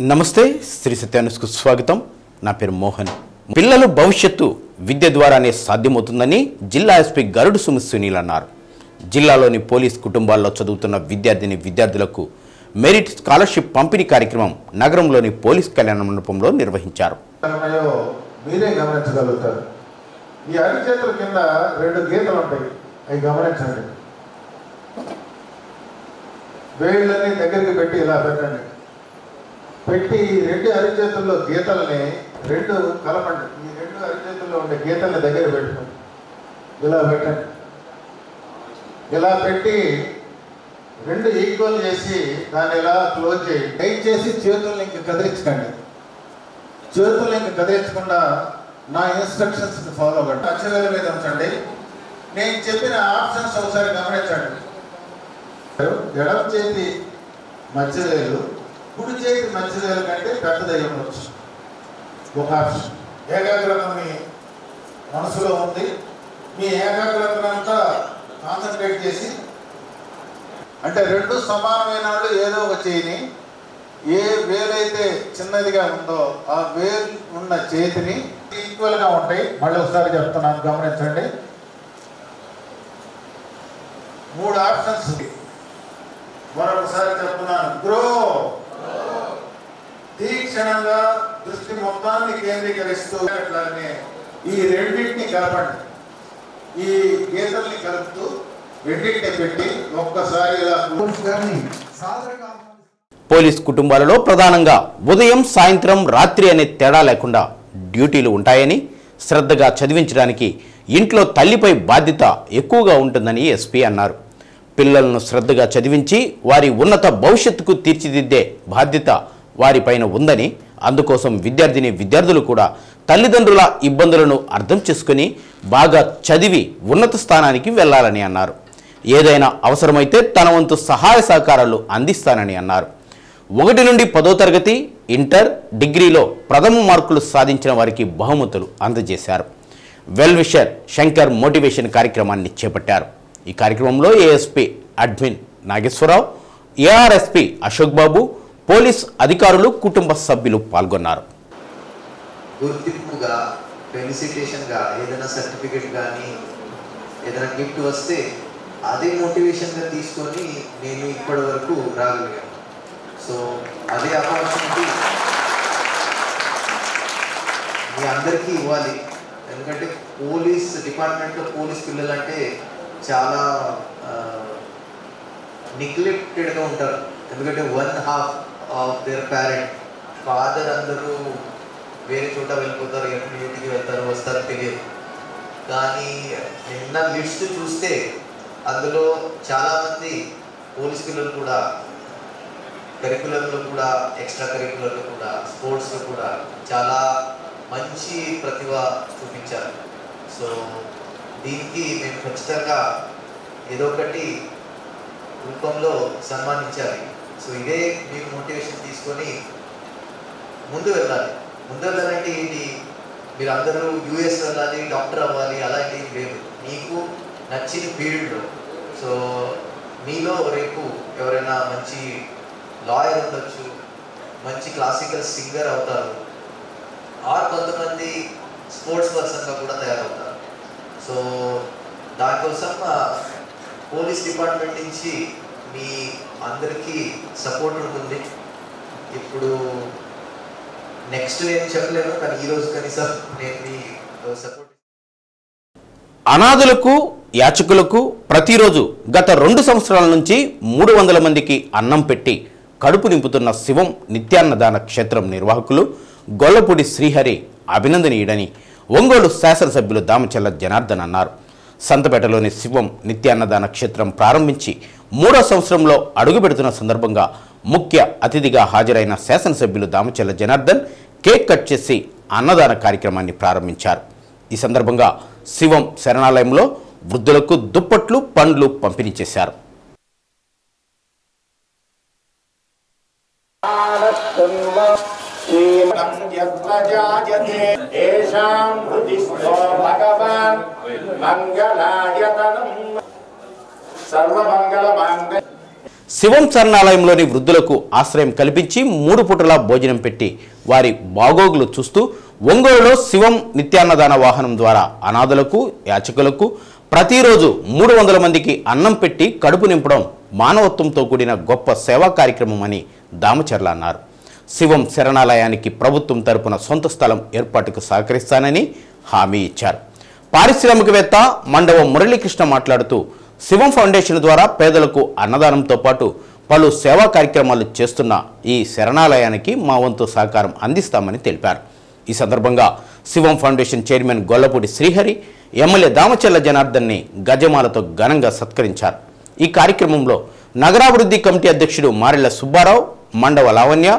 నమస్తే శ్రీ సత్యాన్యూస్కు స్వాగతం. నా పేరు మోహన్. పిల్లల భవిష్యత్తు విద్య ద్వారానే సాధ్యమవుతుందని జిల్లా ఎస్పీ గరుడు సునీల్ అన్నారు. జిల్లాలోని పోలీస్ కుటుంబాల్లో చదువుతున్న విద్యార్థులకు మెరిట్ స్కాలర్షిప్ పంపిణీ కార్యక్రమం నగరంలోని పోలీస్ కళ్యాణ మండపంలో నిర్వహించారు. మీరే గమనించగలుగుతారు. ఈ అరిచేతుల కింద రెండు గీతలు ఉంటాయి, అవి గమనించండి. వేళ్ళని దగ్గరికి పెట్టి ఇలా పెట్టండి. పెట్టి ఈ రెండు అరిచేతుల్లో గీతల్ని రెండు కలపండి. ఈ రెండు అరిచేతుల్లో ఉండే గీతల్ని దగ్గర పెట్టుకోండి. ఇలా పెట్టండి. ఇలా పెట్టి రెండు ఈక్వల్ చేసి దాన్ని ఇలా క్లోజ్ చేయండి. టైట్ చేసి చేతుల్ని ఇంక కదిలించకండి. చేతుల్ని ఇంక కదిలించకుండా నా ఇన్స్ట్రక్షన్స్ ఫాలో అవ్వండి. అక్షరాల మీద ఉంచండి. నేను చెప్పిన ఆప్షన్స్ ఒకసారి గమనించండి. ఎడమ చేతి మధ్యవేలు కుడి చేతి మధ్యవేలు కంటే పెద్దదై ఉండొచ్చు. ఒక ఆప్షన్. ఏకాగ్రత మీ మనసులో ఉంది. మీ ఏకాగ్రతనంతా కాన్సన్ట్రేట్ చేసి, అంటే రెండు సమానమైన వాళ్ళు ఏదో ఒక చేయిని, ఏ వేలైతే చిన్నదిగా ఉందో ఆ వేలు ఉన్న చేతిని ఈక్వల్గా ఉంటాయి. మళ్ళీ ఒకసారి చెప్తున్నాను, గమనించండి. మూడు ఆప్షన్స్. మరొకసారి చెప్తున్నాను. గ్రో, తీక్షణంగా దృష్టి మొత్తాన్ని కేంద్రీకరిస్తూ అట్లానే ఈ రెండింటిని కలపండి. ఈ గీతల్ని కలుపుతూ రెండింటిని పెట్టి ఒక్కసారి ఇలా పోలీస్ కుటుంబాలలో ప్రధానంగా ఉదయం, సాయంత్రం, రాత్రి అనే తేడా లేకుండా డ్యూటీలు ఉంటాయని, శ్రద్ధగా చదివించడానికి ఇంట్లో తల్లిపై బాధ్యత ఎక్కువగా ఉంటుందని ఎస్పీ అన్నారు. పిల్లలను శ్రద్ధగా చదివించి వారి ఉన్నత భవిష్యత్తుకు తీర్చిదిద్దే బాధ్యత వారిపైన ఉందని, అందుకోసం విద్యార్థులు కూడా తల్లిదండ్రుల ఇబ్బందులను అర్థం చేసుకుని బాగా చదివి ఉన్నత స్థానానికి వెళ్లాలని అన్నారు. ఏదైనా అవసరమైతే తన వంతు సహాయ సహకారాలు అందిస్తానని అన్నారు. 1 నుండి 10వ తరగతి, ఇంటర్, డిగ్రీలో ప్రథమ మార్కులు సాధించిన వారికి బహుమతులు అందజేశారు. వెల్ విషర్ శంకర్ మోటివేషన్ కార్యక్రమాన్ని చేపట్టారు. ఈ కార్యక్రమంలో ఏఎస్పీ అడ్మిన్ నాగేశ్వరరావు, ఏఆర్ఎస్పీ అశోక్ బాబు, పోలీస్ అధికారులు, కుటుంబ సభ్యులు పాల్గొన్నారు. గుర్తింపుగా, ఫెలిసిటేషన్గా ఏదైనా సర్టిఫికెట్ కానీ ఏదైనా గిఫ్ట్ వస్తే అదే మోటివేషన్గా తీసుకొని నేను ఇప్పటి వరకు రాగలిగాను. సో అదే ఆపర్చునిటీ మీ అందరికీ ఇవ్వాలి. ఎందుకంటే పోలీస్ డిపార్ట్మెంట్లో పోలీస్ పిల్లలంటే చాలా నెగ్లెక్టెడ్గా ఉంటారు. ఎందుకంటే 1/2 ఆఫ్ దేర్ పేరెంట్, ఫాదర్ అందరూ వేరే చోట వెళ్ళిపోతారు, ఎప్పుడు డ్యూటీకి వెళ్తారు వస్తారో తెలియదు. కానీ నిన్న లిస్ట్ చూస్తే అందులో చాలామంది పోలీస్ పిల్లలు కూడా కరికులంలో కూడా, ఎక్స్ట్రా కరికులంలో కూడా, స్పోర్ట్స్లో కూడా చాలా మంచి ప్రతిభ చూపించారు. సో దీనికి మేము ఖచ్చితంగా ఏదో ఒకటి రూపంలో సన్మానించాలి. సో ఇదే మీకు మోటివేషన్ తీసుకొని ముందు వెళ్ళాలి. ముందు వెళ్ళాలంటే ఏంటి, మీరు అందరూ యూఎస్ వెళ్ళాలి, డాక్టర్ అవ్వాలి అలాంటివి లేదు. మీకు నచ్చిన ఫీల్డ్లో. సో మీలో రేపు ఎవరైనా మంచి లాయర్ ఉండొచ్చు, మంచి క్లాసికల్ సింగర్ అవుతారు, ఆర్ కొంతమంది స్పోర్ట్స్ పర్సన్గా కూడా తయారవుతారు. సో దానికోసం పోలీస్ డిపార్ట్మెంట్ నుంచి మీ అందరికీ సపోర్ట్ ఉంటుంది. ఇప్పుడు నెక్స్ట్ ఏం చెప్పలేను, కానీ ఈరోజు కనీసం నేను మీ సపోర్ట్. అనాథులకు, యాచకులకు ప్రతిరోజు గత 2 సంవత్సరాల నుంచి 300 మందికి అన్నం పెట్టి కడుపు నింపుతున్న శివం నిత్యాన్నదాన క్షేత్రం నిర్వాహకులు గొల్లపూడి శ్రీహరి అభినందనీయుడని ఒంగోలు శాసనసభ్యులు దామచల్ల జనార్దన్ అన్నారు. సంతపేటలోని శివం నిత్యాన్నదాన క్షేత్రం ప్రారంభించి 3వ సంవత్సరంలో అడుగుపెడుతున్న సందర్భంగా ముఖ్య అతిథిగా హాజరైన శాసనసభ్యులు దామచల్ల జనార్దన్ కేక్ కట్ చేసి అన్నదాన కార్యక్రమాన్ని ప్రారంభించారు. ఈ సందర్భంగా శివం శరణాలయంలో వృద్ధులకు దుప్పట్లు, పండ్లు పంపిణీ చేశారు. శివం శరణాలయంలోని వృద్ధులకు ఆశ్రయం కల్పించి 3 పూటలా భోజనం పెట్టి వారి బాగోగులు చూస్తూ ఒంగోలులో శివం నిత్యాన్నదాన వాహనం ద్వారా అనాథులకు యాచకులకు ప్రతిరోజు 300 మందికి అన్నం పెట్టి కడుపు నింపడం మానవత్వంతో కూడిన గొప్ప సేవా కార్యక్రమం అని దామచర్ల అన్నారు. శివం శరణాలయానికి ప్రభుత్వం తరపున సొంత స్థలం ఏర్పాటుకు సహకరిస్తానని హామీ ఇచ్చారు. పారిశ్రామికవేత్త మండవ మురళీకృష్ణ మాట్లాడుతూ శివం ఫౌండేషన్ ద్వారా పేదలకు అన్నదానంతో పాటు పలు సేవా కార్యక్రమాలు చేస్తున్న ఈ శరణాలయానికి మా వంతు సహకారం అందిస్తామని తెలిపారు. ఈ సందర్భంగా Shivam foundation chairman Gollapudi Srihari MLA Damacharla జనార్దన్ని గజమాలతో ఘనంగా సత్కరించారు. ఈ కార్యక్రమంలో నగరాభివృద్ధి కమిటీ అధ్యక్షుడు మారెళ్ల సుబ్బారావు, మండవ లావణ్య,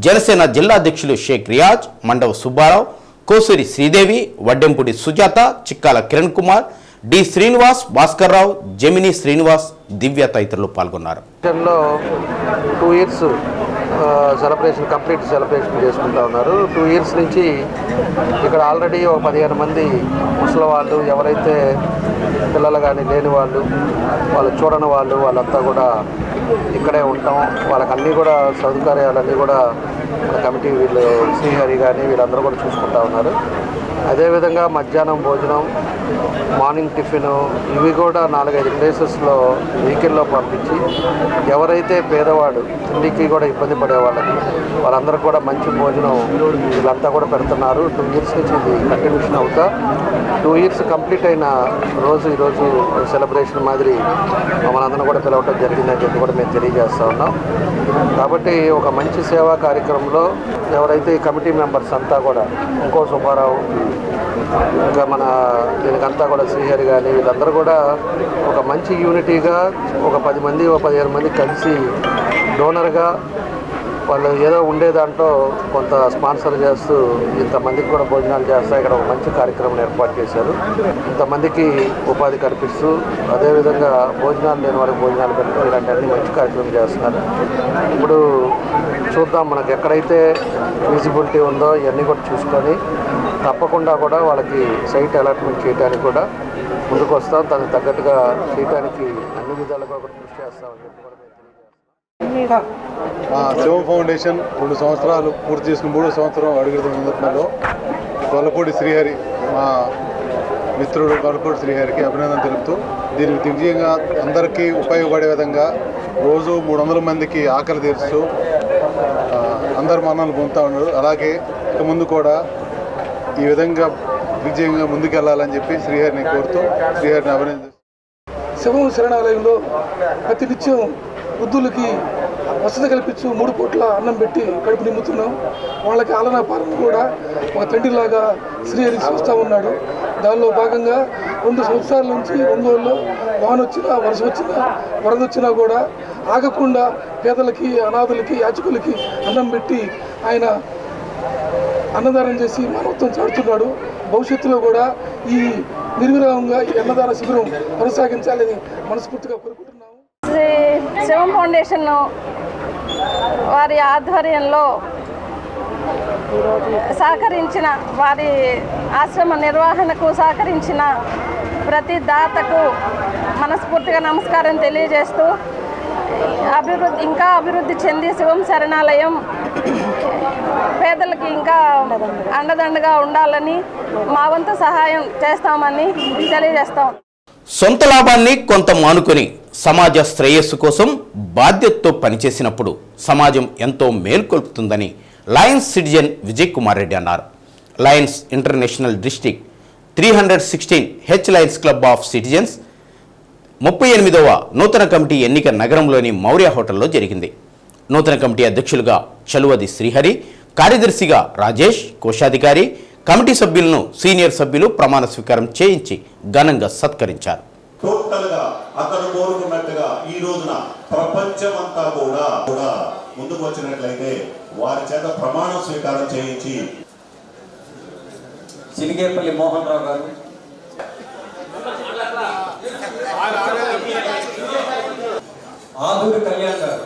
జనసేన జిల్లా అధ్యక్షులు షేక్ రియాజ్, మండవ సుబ్బారావు, కోసూరి శ్రీదేవి, వడ్డెంపుడి సుజాత, చిక్కాల కిరణ్ కుమార్, డి శ్రీనివాస్, భాస్కర్రావు, జమిని శ్రీనివాస్, దివ్య తదితరులు పాల్గొన్నారు. 2 years సెలబ్రేషన్ కంప్లీట్ సెలబ్రేషన్ చేసుకుంటా ఉన్నారు. 2 years నుంచి ఇక్కడ ఆల్రెడీ ఒక 15 మంది ముసలి వాళ్ళు, ఎవరైతే పిల్లలు కానీ లేని వాళ్ళు, వాళ్ళు చూడని వాళ్ళు, వాళ్ళంతా కూడా ఇక్కడే ఉంటాం. వాళ్ళకి అన్నీ కూడా సౌకర్యాలన్నీ కూడా మన కమిటీ వీళ్ళు శ్రీహరి కానీ వీళ్ళందరూ కూడా చూసుకుంటా ఉన్నారు. అదేవిధంగా మధ్యాహ్నం భోజనం, మార్నింగ్ టిఫిన్ ఇవి కూడా 4-5 ప్లేసెస్లో వెహికల్లో పంపించి ఎవరైతే పేదవాడు తిండికి కూడా ఇబ్బంది పడే వాళ్ళందరూ కూడా మంచి భోజనం వీళ్ళంతా కూడా పెడుతున్నారు. 2 years నుంచి ఇది కంటిన్యూషన్ అవుతా 2 years కంప్లీట్ అయిన రోజు ఈరోజు సెలబ్రేషన్ మాదిరి మమ్మల్ని అందరూ కూడా పిలవటం జరిగిందని చెప్పి కూడా మేము తెలియజేస్తూ ఉన్నాం. కాబట్టి ఒక మంచి సేవా కార్యక్రమంలో ఎవరైతే ఈ కమిటీ మెంబర్స్ అంతా కూడా ఇంకో సుబ్బారావు, ఇంకా మన దీనికంతా కూడా శ్రీహరి కానీ వీళ్ళందరూ కూడా ఒక మంచి యూనిటీగా ఒక 10 మంది 15 మంది కలిసి డోనర్గా వాళ్ళు ఏదో ఉండే దాంట్లో కొంత స్పాన్సర్ చేస్తూ ఇంతమందికి కూడా భోజనాలు చేస్తూ ఇక్కడ ఒక మంచి కార్యక్రమం ఏర్పాటు చేశారు. ఇంతమందికి ఉపాధి కల్పిస్తూ అదేవిధంగా భోజనాలు లేని వారికి భోజనాలు పెట్టడం ఇలాంటి అన్ని మంచి కార్యక్రమం చేస్తున్నారు. ఇప్పుడు చూద్దాం మనకు ఎక్కడైతే విజిబిలిటీ ఉందో ఇవన్నీ కూడా చూసుకొని తప్పకుండా కూడా వాళ్ళకి సైట్ అలాట్మెంట్ చేయడానికి కూడా ముందుకు వస్తాం. దానికి తగ్గట్టుగా చేయడానికి అన్ని విధాలుగా కూడా కృషి చేస్తామని చెప్పి కూడా శివం ఫౌండేషన్ 2 సంవత్సరాలు పూర్తి చేసుకుని 3వ సంవత్సరం అడుగుతున్న సందర్భంలో గొల్లపూడి శ్రీహరి మా మిత్రుడు గొల్లపూడి శ్రీహరికి అభినందన తెలుపుతూ దీనికి దివ్యంగా అందరికీ ఉపయోగపడే విధంగా రోజు 300 మందికి ఆకలి తీరుస్తూ అందరు మన్నలు పొందుతూ ఉన్నారు. అలాగే ఇక ముందు కూడా ఈ విధంగా విజయంగా ముందుకెళ్లాలని చెప్పి శ్రీహరిని కోరుతూ శ్రీహరిని అభినందిస్తూ శివం శరణాలయంలో ప్రతినిత్యం వృద్ధులకి వసతి కల్పించు 3 పూట్ల అన్నం పెట్టి కడుపు నింపుతున్నాం. వాళ్ళకి ఆలనా పాలన కూడా ఒక తండ్రిలాగా శ్రీహరి చూస్తూ ఉన్నాడు. దానిలో భాగంగా 2 సంవత్సరాల నుంచి ఒంగోలులో వాన వచ్చినా, వర్షం వచ్చినా, వరద వచ్చినా కూడా ఆగకుండా పేదలకి, అనాథులకి, యాచకులకి అన్నం పెట్టి ఆయన అన్నదానం చేసి మానవత్వం చాటుతున్నాడు. భవిష్యత్తులో కూడా ఈ నిర్విరామంగా ఈ అన్నదాన శిబిరం కొనసాగించాలని మనస్ఫూర్తిగా కోరుకుంటున్నాము. శివం ఫౌండేషన్ వారి ఆధ్వర్యంలో సహకరించిన, వారి ఆశ్రమ నిర్వహణకు సహకరించిన ప్రతి దాతకు మనస్ఫూర్తిగా నమస్కారం తెలియజేస్తూ ఇంకా అభివృద్ధి చెంది శివం శరణాలయం పేదలకి ఇంకా అండదండగా ఉండాలని మా వంతు సహాయం చేస్తామని తెలియజేస్తాం. సొంత లాభాన్ని కొంత మానుకొని సమాజ శ్రేయస్సు కోసం బాధ్యతతో పనిచేసినప్పుడు సమాజం ఎంతో మేల్కొల్పుతుందని లయన్స్ సిటిజన్ విజయ్ కుమార్ రెడ్డి అన్నారు. Lions international district 316 H Lions club of citizens 38వ నూతన కమిటీ ఎన్నిక నగరంలోని మౌర్య హోటల్లో జరిగింది. నూతన కమిటీ అధ్యక్షులుగా చలువది శ్రీహరి, కార్యదర్శిగా రాజేష్, కోశాధికారి, కమిటీ సభ్యులను సీనియర్ సభ్యులు ప్రమాణ స్వీకారం చేయించి ఘనంగా సత్కరించారు. టోటల్గా అతను కోరుకున్నట్టుగా ఈ రోజున ప్రపంచమంతా కూడా ముందుకు వచ్చినట్లయితే వారి చేత ప్రమాణ స్వీకారం చేయించి సిలిగేపల్లి మోహన్ రావు గారు, ఆదూరి కళ్యాణ్ గారు.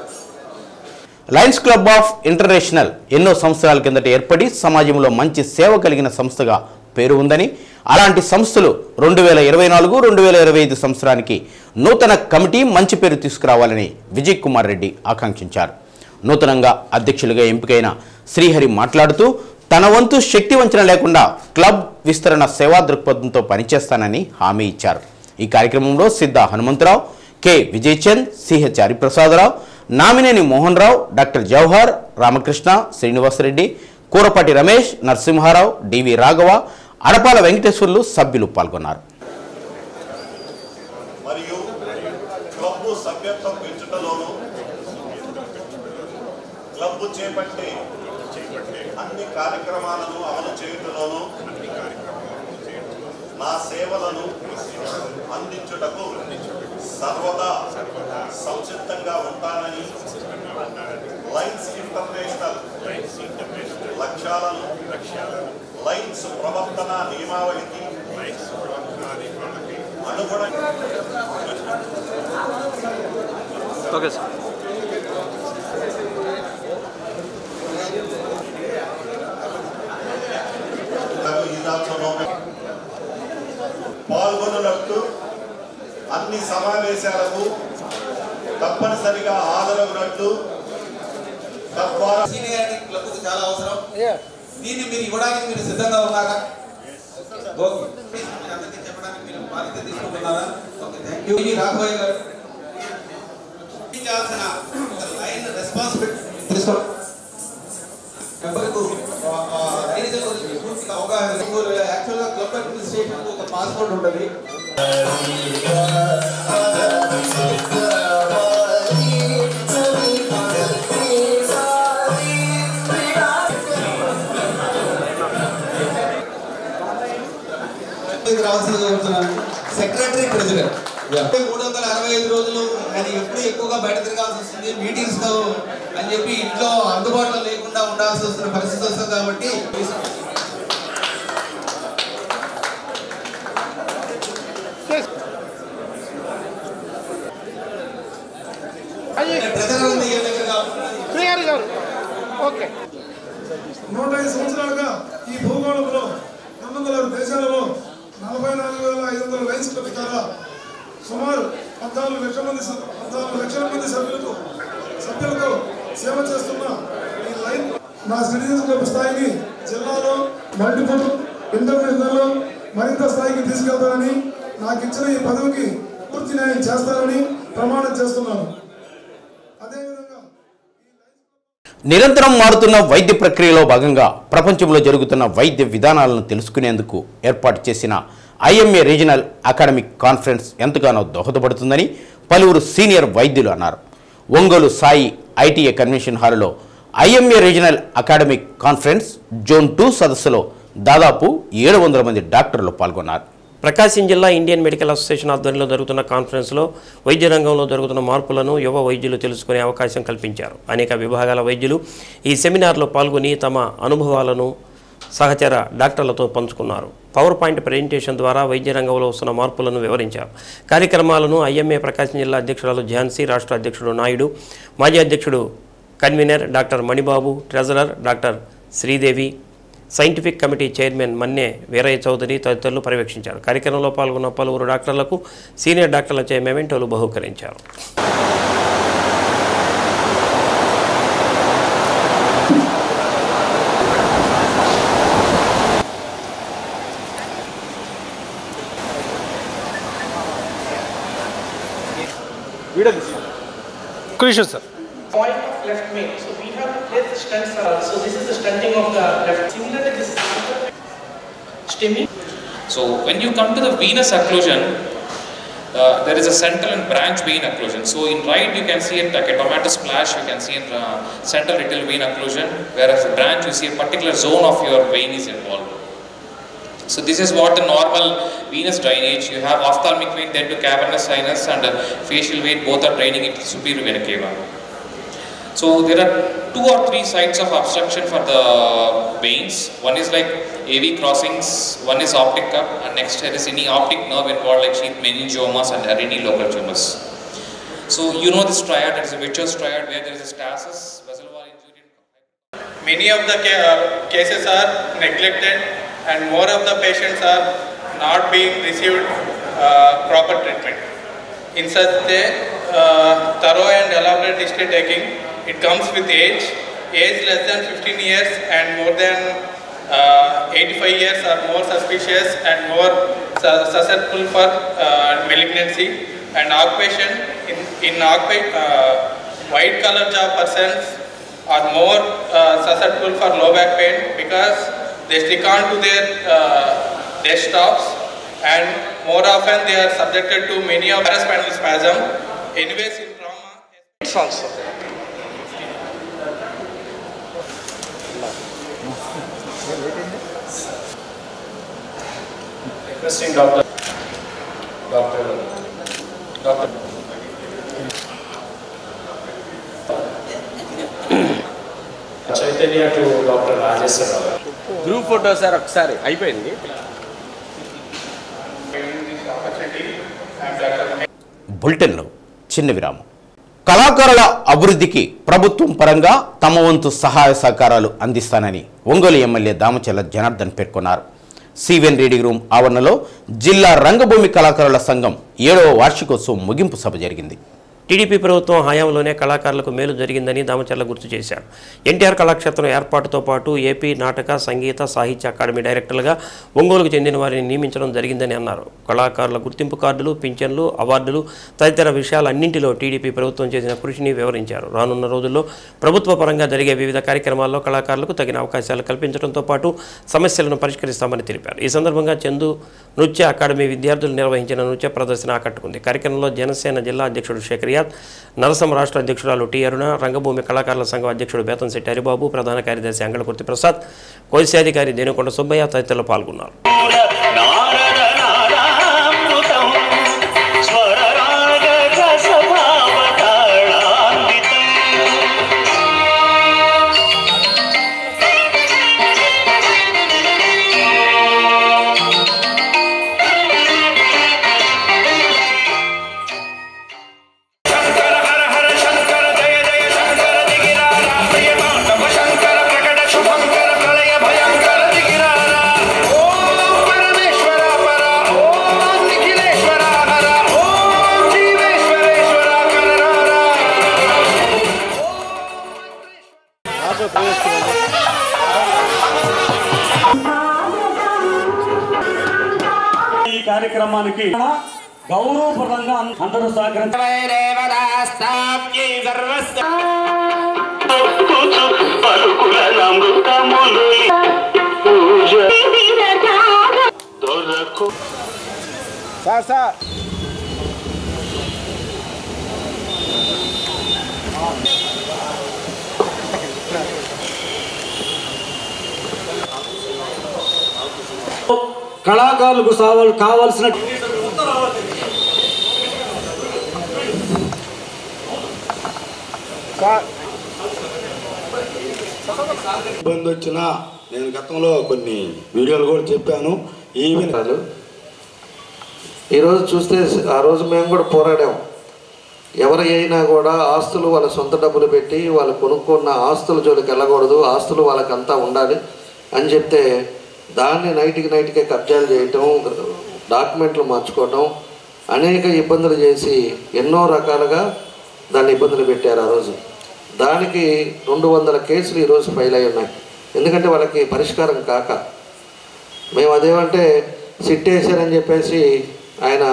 లయన్స్ క్లబ్ ఆఫ్ ఇంటర్నేషనల్ ఎన్నో సంవత్సరాల కిందట ఏర్పడి సమాజంలో మంచి సేవ కలిగిన సంస్థగా పేరు ఉందని, అలాంటి సంస్థలు 2024-2025 సంవత్సరానికి నూతన కమిటీ మంచి పేరు తీసుకురావాలని విజయ్ కుమార్ రెడ్డి ఆకాంక్షించారు. నూతనంగా అధ్యక్షులుగా ఎంపికైన శ్రీహరి మాట్లాడుతూ తన వంతు శక్తి వంచన లేకుండా క్లబ్ విస్తరణ సేవా దృక్పథంతో పనిచేస్తానని హామీ ఇచ్చారు. ఈ కార్యక్రమంలో Siddha Hanumantharao, K Vijaychand, CH Hariprasada Rao, Namineni Mohan Rao, doctor Jawahar, Ramakrishna, Srinivasa Reddy, Kurapati Ramesh, Narasimha Rao, డివి రాఘవ, అడపాల వెంకటేశ్వర్లు సభ్యులు పాల్గొన్నారు. మరియు క్లబ్ సభ్యత్వం పెంచుటలోను క్లబ్ చేపట్టే అన్ని కార్యక్రమాలను అమలు చేయుటలోను నా సేవలను అందించుటకు సర్వదా సంసిద్ధంగా ఉంటానని లైన్స్ ఇంటర్నేషనల్ లక్ష్యాలను లైన్స్ ప్రవర్తన నియమావళికి అనుగుణంగా పాల్గొన్నట్టు అన్ని సమావేశాలకు తప్పనిసరిగా హాజరవునట్టు తద్వారా క్లబ్కు చాలా అవసరం. దీన్ని మీరు ఇవ్వడానికి మీరు సిద్ధంగా ఉన్నారా? అందరికీ చెప్పడానికి మీరు బాధ్యత తీసుకుంటున్నారా? Okay, thank you. రాఘవయ్య గారు చేయాల్సిన లైన్ రెస్పాన్సిబిలిటీ తీసుకోండి. పూర్తిగా అవగాహన. యాక్చువల్గా క్లబ్ అడ్మినిస్ట్రేషన్ ఒక పాస్పోర్ట్ ఉంటుంది. సెక్రటరీ ప్రెసిడెంట్ 365 రోజులు ఆయన ఎప్పుడు ఎక్కువగా బయట తిరగాల్సి వస్తుంది, మీటింగ్స్ అని చెప్పి ఇంట్లో అందుబాటులో లేకుండా ఉండాల్సి వస్తున్న పరిస్థితి వస్తుంది. కాబట్టి ఓకే 105 సంవత్సరాలుగా ఈ భూగోళంలో 900 దేశాలలో 44,500 లైన్స్ క్లబ్ ద్వారా సుమారు 14 లక్షల మంది సభ్యులతో సేవ చేస్తున్న ఈ లైన్ నా సిటిజన్స్ క్లబ్ స్థాయిని జిల్లాలో మల్టిపుల్ ఇంటర్నేషనల్లో మరింత స్థాయికి తీసుకెళ్తానని, నాకు ఇచ్చిన ఈ పదవికి పూర్తి న్యాయం చేస్తానని ప్రమాణం చేస్తున్నాను. అదేవిధంగా నిరంతరం మారుతున్న వైద్య ప్రక్రియలో భాగంగా ప్రపంచంలో జరుగుతున్న వైద్య విధానాలను తెలుసుకునేందుకు ఏర్పాటు చేసిన ఐఎంఏ రీజనల్ అకాడమిక్ కాన్ఫరెన్స్ ఎంతగానో దోహదపడుతుందని పలువురు సీనియర్ వైద్యులు అన్నారు. ఒంగోలు సాయి ఐటీఏ కన్వెన్షన్ హాలులో IMA regional academic conference zone 2 సదస్సులో దాదాపు 700 మంది డాక్టర్లు పాల్గొన్నారు. ప్రకాశం జిల్లా ఇండియన్ మెడికల్ అసోసియేషన్ ఆధ్వర్యంలో జరుగుతున్న కాన్ఫరెన్స్లో వైద్య రంగంలో జరుగుతున్న మార్పులను యువ వైద్యులు తెలుసుకునే అవకాశం కల్పించారు. అనేక విభాగాల వైద్యులు ఈ సెమినార్లో పాల్గొని తమ అనుభవాలను సహచర డాక్టర్లతో పంచుకున్నారు. పవర్ పాయింట్ ప్రెజెంటేషన్ ద్వారా వైద్య రంగంలో వస్తున్న మార్పులను వివరించారు. కార్యక్రమాలను ఐఎంఏ ప్రకాశం జిల్లా అధ్యక్షురాలు ఝాన్సీ, రాష్ట్ర అధ్యక్షుడు నాయుడు, మాజీ అధ్యక్షుడు convener doctor Manibabu, treasurer doctor Sridevi, scientific committee chairman Manne Veeraiah Chowdary తదితరులు పర్యవేక్షించారు. కార్యక్రమంలో పాల్గొన్న పలువురు డాక్టర్లకు సీనియర్ డాక్టర్లచే మెమెంటోలు బహూకరించారు. Point of left main. So we have to place the stents. So this is the stenting of the left. Similarly, this is stemming. So when you come to the venous occlusion, there is a central and branch vein occlusion. So in right you can see it like a tomato splash. You can see in central little vein occlusion, whereas the branch you see a particular zone of your vein is involved. So this is what the normal venous drainage. You have ophthalmic vein, then to cavernous sinus, and facial vein. Both are draining into superior vena cava. So there are 2 or 3 sites of obstruction for the veins. One is like AV crossings, one is optic cup, and next there is any optic nerve involved like sheath meningiomas and any local tumors. So you know this triad, that is a vicious triad where there is a stasis, vessel wall injury. Many of the cases are neglected and more of the patients are not being received proper treatment. In such a thorough and elaborate history taking, it comes with age less than 15 years and more than 85 years are more suspicious and more susceptible for malignancy. And occupation in white collar job persons are more susceptible for low back pain because they stick on to their desktops, and more often they are subjected to many of paraspinal spasm. Anyways, in trauma, it's also. Requesting Dr. Chaitanya to Dr. Rajeswar. Group photo sir ఒకసారి అయిపోయింది. బులెటిన్లో చిన్న విరామం. కళాకారుల అభివృద్ధికి ప్రభుత్వం పరంగా తమ వంతు సహాయ సహకారాలు అందిస్తానని ఒంగోలు ఎమ్మెల్యే దామచర్ల జనార్దన్ పేర్కొన్నారు. సివిఎన్ రీడింగ్ రూమ్ ఆవరణలో జిల్లా రంగభూమి కళాకారుల సంఘం 7వ వార్షికోత్సవం ముగింపు సభ జరిగింది. టీడీపీ ప్రభుత్వం హయాంలోనే కళాకారులకు మేలు జరిగిందని దామచర్ల గుర్తు చేశారు. ఎన్టీఆర్ కళాక్షేత్రం ఏర్పాటుతో పాటు ఏపీ నాటక సంగీత సాహిత్య అకాడమీ డైరెక్టర్లుగా ఒంగోలుకు చెందిన వారిని నియమించడం జరిగిందని అన్నారు. కళాకారుల గుర్తింపు కార్డులు, పింఛన్లు, అవార్డులు తదితర విషయాలన్నింటిలో టీడీపీ ప్రభుత్వం చేసిన కృషిని వివరించారు. రానున్న రోజుల్లో ప్రభుత్వ పరంగా జరిగే వివిధ కార్యక్రమాల్లో కళాకారులకు తగిన అవకాశాలు కల్పించడంతో పాటు సమస్యలను పరిష్కరిస్తామని తెలిపారు. ఈ సందర్భంగా చందు నృత్య అకాడమీ విద్యార్థులు నిర్వహించిన నృత్య ప్రదర్శన ఆకట్టుకుంది. కార్యక్రమంలో జనసేన జిల్లా అధ్యక్షుడు శేఖర్, నరసం రాష్ట్ర అధ్యక్షురాలు టి అరుణ, రంగభూమి కళాకారుల సంఘం అధ్యక్షుడు బేతంశెట్టి హరిబాబు, ప్రధాన కార్యదర్శి అంగళకుర్తి ప్రసాద్, కోశాధికారి దేనుకొండ సుబ్బయ్య తదితరులు పాల్గొన్నారు. ఈ కార్యక్రమానికి గౌరవప్రదంగా అందరూ సార్ కళాకారులకు కావాల్సిన ఇబ్బంది వచ్చినా నేను గతంలో కొన్ని వీడియోలు కూడా చెప్పాను. ఈరోజు చూస్తే ఆ రోజు మేము కూడా పోరాడాం. ఎవరు అయినా కూడా ఆస్తులు వాళ్ళ సొంత డబ్బులు పెట్టి వాళ్ళు కొనుక్కున్న ఆస్తుల జోలికి వెళ్ళకూడదు, ఆస్తులు వాళ్ళకంతా ఉండాలి అని చెప్తే దాన్ని నైట్కే కబ్జాలు చేయటం, డాక్యుమెంట్లు మార్చుకోవటం, అనేక ఇబ్బందులు చేసి ఎన్నో రకాలుగా దాన్ని ఇబ్బందులు పెట్టారు. ఆ రోజు దానికి 200 కేసులు ఈరోజు ఫైల్ అయి ఉన్నాయి. ఎందుకంటే వాళ్ళకి పరిష్కారం కాక మేము అదేమంటే సిట్ వేసారని చెప్పేసి ఆయన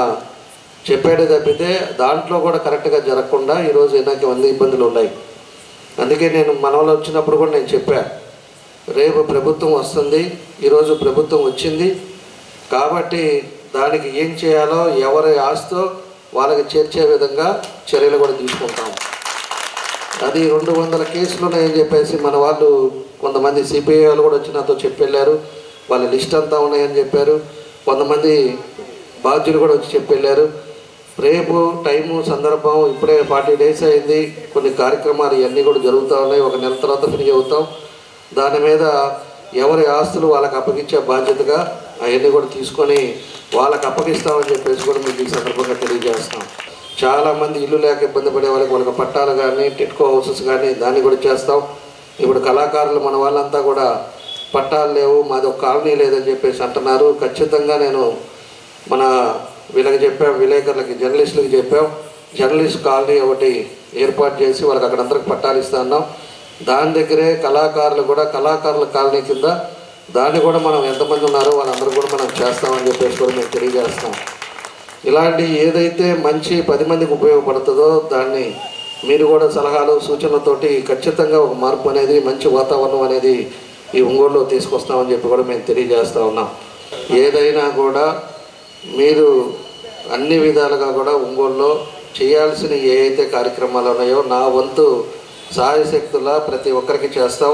చెప్పాడే తప్పితే దాంట్లో కూడా కరెక్ట్గా జరగకుండా ఈరోజు నాకు 100 ఇబ్బందులు ఉన్నాయి. అందుకే నేను మన వాళ్ళు వచ్చినప్పుడు కూడా నేను చెప్పా, రేపు ప్రభుత్వం వస్తుంది, ఈరోజు ప్రభుత్వం వచ్చింది కాబట్టి దానికి ఏం చేయాలో ఎవరి ఆస్తో వాళ్ళకి చేర్చే విధంగా చర్యలు కూడా తీసుకుంటాం. అది 200 కేసులు ఉన్నాయని చెప్పేసి మన వాళ్ళు కొంతమంది సిపిఐ వాళ్ళు కూడా వచ్చి నాతో చెప్పి వెళ్ళారు. వాళ్ళ లిస్ట్ అంతా ఉన్నాయని చెప్పారు. కొంతమంది బాధ్యులు కూడా వచ్చి చెప్పి వెళ్ళారు. రేపు టైము సందర్భం ఇప్పుడే 40 డేస్ అయింది. కొన్ని కార్యక్రమాలు ఇవన్నీ కూడా జరుగుతూ ఉన్నాయి. ఒక నెల తర్వాత ఫినిష్ అవుతాం. దాని మీద ఎవరి ఆస్తులు వాళ్ళకి అప్పగించే బాధ్యతగా అవన్నీ కూడా తీసుకొని వాళ్ళకి అప్పగిస్తామని చెప్పేసి కూడా మీకు ఈ సందర్భంగా తెలియజేస్తాం. చాలామంది ఇల్లు లేక ఇబ్బంది పడే వాళ్ళకి పట్టాలు కానీ టిట్కో హౌసెస్ కానీ దాన్ని కూడా చేస్తాం. ఇప్పుడు కళాకారులు మన వాళ్ళంతా కూడా పట్టాలు లేవు, మాది ఒక కాలనీ లేదని చెప్పేసి అంటున్నారు. ఖచ్చితంగా నేను మన వీళ్ళకి చెప్పాం, విలేకరులకి, జర్నలిస్టులకి చెప్పాం. జర్నలిస్ట్ కాలనీ ఒకటి ఏర్పాటు చేసి వాళ్ళకి అక్కడందరికి పట్టాలు ఇస్తా ఉన్నాం. దాని దగ్గరే కళాకారులు కూడా కళాకారుల కాలనీ కింద దాన్ని కూడా మనం ఎంతమంది ఉన్నారో వాళ్ళందరూ కూడా మనం చేస్తామని చెప్పేసి కూడా మేము తెలియజేస్తాం. ఇలాంటి ఏదైతే మంచి 10 మందికి ఉపయోగపడుతుందో దాన్ని మీరు కూడా సలహాలు సూచనలతోటి ఖచ్చితంగా ఒక మార్పు అనేది, మంచి వాతావరణం అనేది ఈ ఒంగోలులో తీసుకొస్తామని చెప్పి కూడా మేము తెలియజేస్తూ ఉన్నాం. ఏదైనా కూడా మీరు అన్ని విధాలుగా కూడా ఒంగోలులో చేయాల్సిన ఏ అయితే కార్యక్రమాలు ఉన్నాయో నా వంతు సాయశక్తులా ప్రతి ఒక్కరికి చేస్తాం.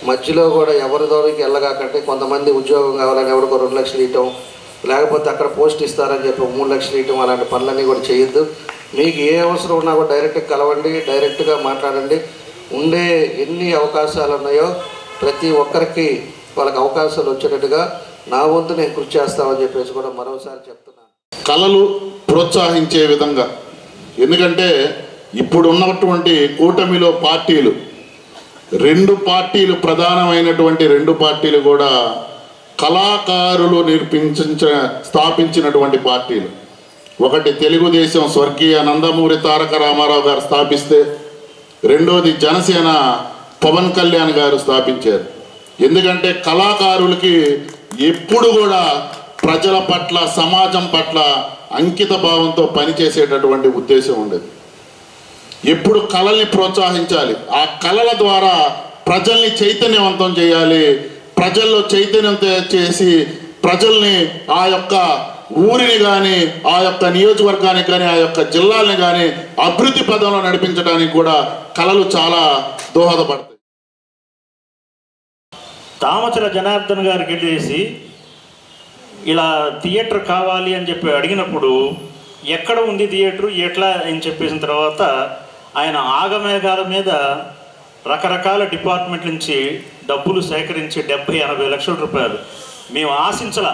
మధ్యలో కూడా ఎవరి దూరికి వెళ్ళగాకంటే కొంతమంది ఉద్యోగం కావాలని ఎవరికో 2 లక్షలు ఇవ్వటం, లేకపోతే అక్కడ పోస్ట్ ఇస్తారని చెప్పి 3 లక్షలు ఇవ్వటం, అలాంటి పనులన్నీ కూడా చేయొద్దు. మీకు ఏ అవసరం ఉన్నా కూడా డైరెక్ట్గా కలవండి, డైరెక్ట్గా మాట్లాడండి. ఉండే ఎన్ని అవకాశాలు ఉన్నాయో ప్రతి ఒక్కరికి వాళ్ళకి అవకాశాలు వచ్చేటట్టుగా నా వంతు నేను కృషి చేస్తామని చెప్పేసి కూడా మరోసారి చెప్తున్నాను. కళలు ప్రోత్సహించే విధంగా, ఎందుకంటే ఇప్పుడు ఉన్నటువంటి కూటమిలో పార్టీలు 2 పార్టీలు, ప్రధానమైనటువంటి 2 పార్టీలు కూడా కళాకారులు స్థాపించినటువంటి పార్టీలు. ఒకటి తెలుగుదేశం స్వర్గీయ నందమూరి తారక రామారావు గారు స్థాపిస్తే, రెండోది జనసేన పవన్ కళ్యాణ్ గారు స్థాపించారు. ఎందుకంటే కళాకారులకి ఎప్పుడు కూడా ప్రజల పట్ల, సమాజం పట్ల అంకిత భావంతో పనిచేసేటటువంటి ఉద్దేశం ఉండేది. ఎప్పుడు కళల్ని ప్రోత్సహించాలి, ఆ కళల ద్వారా ప్రజల్ని చైతన్యవంతం చేయాలి. ప్రజల్లో చైతన్యం చేసి ప్రజల్ని ఆ యొక్క ఊరిని కానీ, ఆ యొక్క నియోజకవర్గానికి కానీ, ఆ యొక్క జిల్లాల్ని కానీ అభివృద్ధి పదంలో నడిపించడానికి కూడా కళలు చాలా దోహదపడతాయి. దామచల జనార్దన్ గారికి వెళ్ళేసి ఇలా థియేటర్ కావాలి అని చెప్పి అడిగినప్పుడు ఎక్కడ ఉంది థియేటరు, ఎట్లా అని చెప్పేసిన తర్వాత ఆయన ఆగమేఘాల మీద రకరకాల డిపార్ట్మెంట్ నుంచి డబ్బులు సేకరించి 70-80 లక్షల రూపాయలు మేము ఆశించలా.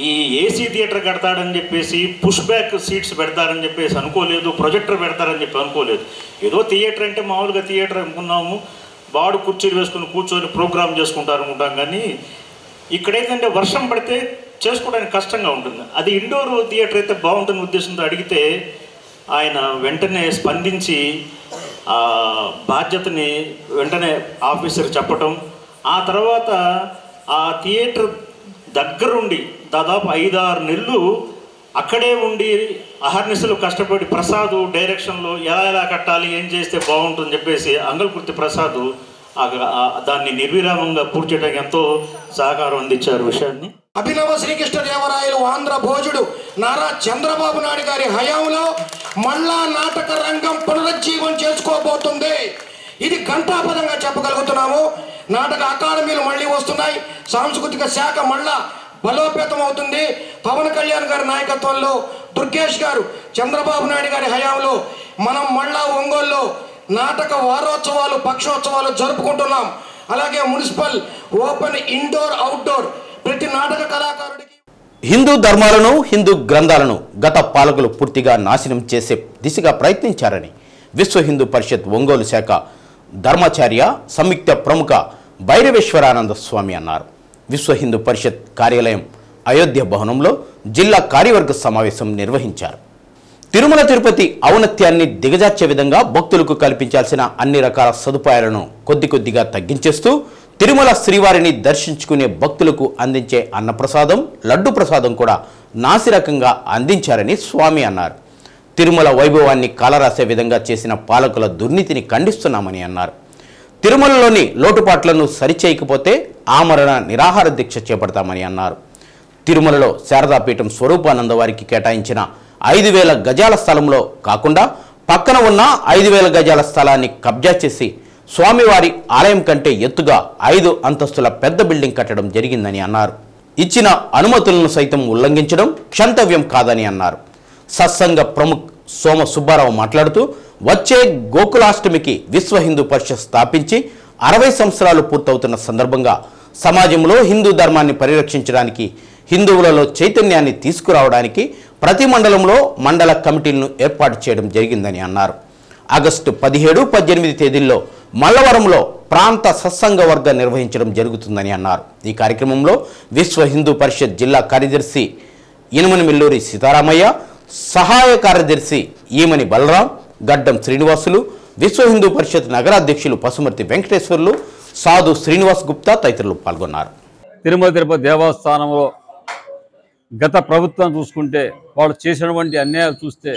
ఈ ఏసీ థియేటర్ కడతాడని చెప్పేసి, పుష్ బ్యాక్ సీట్స్ పెడతారని చెప్పేసి అనుకోలేదు, ప్రొజెక్టర్ పెడతారని చెప్పి అనుకోలేదు. ఏదో థియేటర్ అంటే మామూలుగా థియేటర్ అనుకున్నాము, బాడు కుర్చీలు వేసుకుని కూర్చొని ప్రోగ్రామ్ చేసుకుంటారు అనుకుంటాం. కానీ ఇక్కడైతే వర్షం పడితే చేసుకోవడానికి కష్టంగా ఉంటుంది. అది ఇండోర్ థియేటర్ అయితే బాగుంటుంది ఉద్దేశంతో అడిగితే ఆయన వెంటనే స్పందించి బాధ్యతని వెంటనే ఆఫీసర్ చెప్పటం, ఆ తర్వాత ఆ థియేటర్ దగ్గరుండి దాదాపు 5-6 నెలలు అక్కడే ఉండి అహర్నిశలు కష్టపడి ప్రసాద్ డైరెక్షన్లో ఎలా కట్టాలి, ఏం చేస్తే బాగుంటుందని చెప్పేసి అంగల్కుర్తి ప్రసాద్ దాన్ని నిర్విరామంగా పూర్తి చేయడానికి ఎంతో సహకారం అందించారు. విషయాన్ని అభినవ శ్రీకృష్ణదేవరాయలు ఆంధ్ర భోజుడు నారా చంద్రబాబు నాయుడు గారి హయాంలో మళ్ళా నాటక రంగం పునరుజ్జీవం చేసుకోబోతుంది. ఇది ఘంటాపదంగా చెప్పగలుగుతున్నాము. నాటక అకాడమీలు మళ్ళీ వస్తున్నాయి, సాంస్కృతిక శాఖ మళ్ళా బలోపేతం అవుతుంది. పవన్ కళ్యాణ్ గారి నాయకత్వంలో, దుర్గేష్ గారు, చంద్రబాబు నాయుడు గారి హయాంలో మనం మళ్ళా ఒంగోలులో నాటక వారోత్సవాలు, పక్షోత్సవాలు జరుపుకుంటున్నాం. అలాగే మున్సిపల్ ఓపెన్ ఇండోర్ అవుట్డోర్ ప్రతి నాటక కళాకారుడికి. హిందూ ధర్మాలను, హిందూ గ్రంథాలను గత పాలకులు పూర్తిగా నాశనం చేసే దిశగా ప్రయత్నించారని విశ్వ హిందూ పరిషత్ ఒంగోలు శాఖ ధర్మాచార్య సంయుక్త ప్రముఖ భైరవేశ్వరానంద స్వామి అన్నారు. విశ్వ హిందూ పరిషత్ కార్యాలయం అయోధ్య భవనంలో జిల్లా కార్యవర్గ సమావేశం నిర్వహించారు. తిరుమల తిరుపతి ఔన్నత్యాన్ని దిగజార్చే విధంగా భక్తులకు కల్పించాల్సిన అన్ని రకాల సదుపాయాలను కొద్దిగా తగ్గించేస్తూ తిరుమల శ్రీవారిని దర్శించుకునే భక్తులకు అందించే అన్నప్రసాదం, లడ్డు ప్రసాదం కూడా నాసిరకంగా అందించారని స్వామి అన్నారు. తిరుమల వైభవాన్ని కాలరాసే విధంగా చేసిన పాలకుల దుర్నీతిని ఖండిస్తున్నామని అన్నారు. తిరుమలలోని లోటుపాట్లను సరిచేయకపోతే ఆమరణ నిరాహార దీక్ష చేపడతామని అన్నారు. తిరుమలలో శారదాపీఠం స్వరూపానంద వారికి కేటాయించిన 5,000 గజాల స్థలంలో కాకుండా పక్కన ఉన్న 5,000 గజాల స్థలాన్ని కబ్జా చేసి స్వామివారి ఆలయం కంటే ఎత్తుగా 5 అంతస్తుల పెద్ద బిల్డింగ్ కట్టడం జరిగిందని అన్నారు. ఇచ్చిన అనుమతులను సైతం ఉల్లంఘించడం క్షంతవ్యం కాదని అన్నారు. సత్సంగ ప్రముఖ్ సోమ సుబ్బారావు మాట్లాడుతూ వచ్చే గోకులాష్టమికి విశ్వ హిందూ పరిషత్ స్థాపించి 60 సంవత్సరాలు పూర్తవుతున్న సందర్భంగా సమాజంలో హిందూ ధర్మాన్ని పరిరక్షించడానికి, హిందువులలో చైతన్యాన్ని తీసుకురావడానికి ప్రతి మండలంలో మండల కమిటీలను ఏర్పాటు చేయడం జరిగిందని అన్నారు. ఆగస్టు 17, 18 తేదీల్లో మల్లవరంలో ప్రాంత సత్సంగ వర్గ నిర్వహించడం జరుగుతుందని అన్నారు. ఈ కార్యక్రమంలో విశ్వ హిందూ పరిషత్ జిల్లా కార్యదర్శి ఇనుమనిమిల్లూరి సీతారామయ్య, సహాయ కార్యదర్శి ఈమని బలరాం, గడ్డం శ్రీనివాసులు, విశ్వ హిందూ పరిషత్ నగరాధ్యక్షులు పసుమర్తి వెంకటేశ్వర్లు, సాధు శ్రీనివాస్ గుప్తా తదితరులు పాల్గొన్నారు. తిరుపతి దేవస్థానంలో గత ప్రభుత్వం చూసుకుంటే వాళ్ళు చేసినటువంటి అన్యాయాలు చూస్తే